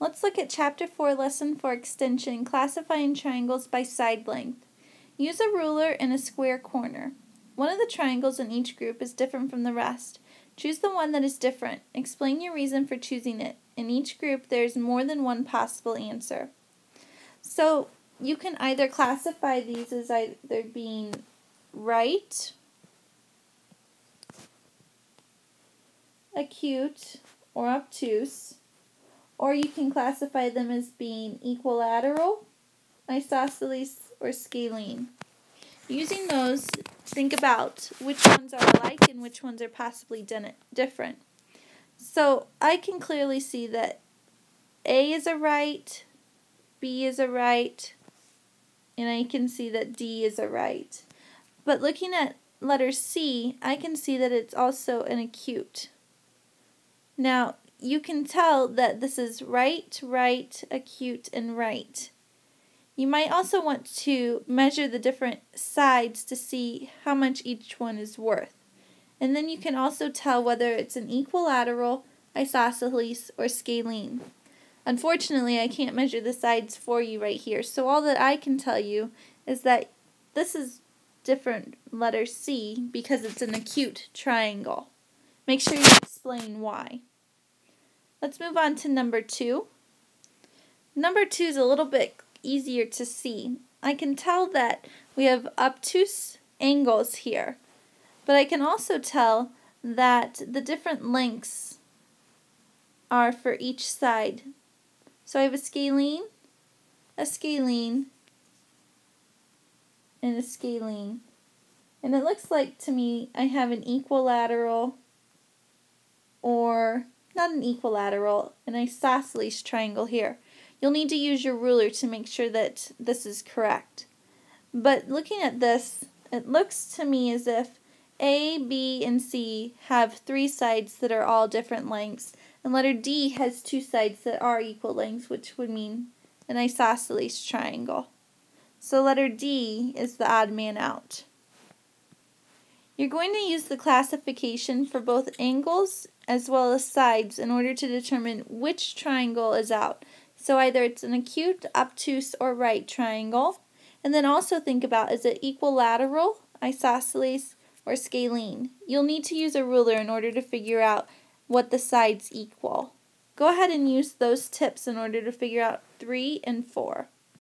Let's look at Chapter 4, Lesson 4, Extension, Classifying Triangles by Side Length. Use a ruler in a square corner. One of the triangles in each group is different from the rest. Choose the one that is different. Explain your reason for choosing it. In each group, there is more than one possible answer. So you can either classify these as either being right, acute, or obtuse, or you can classify them as being equilateral, isosceles, or scalene. Using those, think about which ones are alike and which ones are possibly different. So I can clearly see that A is a right, B is a right, and I can see that D is a right. But looking at letter C, I can see that it's also an acute. Now, you can tell that this is right, right, acute, and right. You might also want to measure the different sides to see how much each one is worth. And then you can also tell whether it's an equilateral, isosceles, or scalene. Unfortunately, I can't measure the sides for you right here, so all that I can tell you is that this is different letter C because it's an acute triangle. Make sure you explain why. Let's move on to number 2. Number 2 is a little bit easier to see. I can tell that we have obtuse angles here, but I can also tell that the different lengths are for each side. So I have a scalene, and a scalene. And it looks like to me I have an equilateral, or not an equilateral, an isosceles triangle here. You'll need to use your ruler to make sure that this is correct. But looking at this, it looks to me as if A, B, and C have 3 sides that are all different lengths, and letter D has 2 sides that are equal lengths, which would mean an isosceles triangle. So letter D is the odd man out. You're going to use the classification for both angles as well as sides in order to determine which triangle is out. So either it's an acute, obtuse, or right triangle. And then also think about, is it equilateral, isosceles, or scalene? You'll need to use a ruler in order to figure out what the sides equal. Go ahead and use those tips in order to figure out 3 and 4.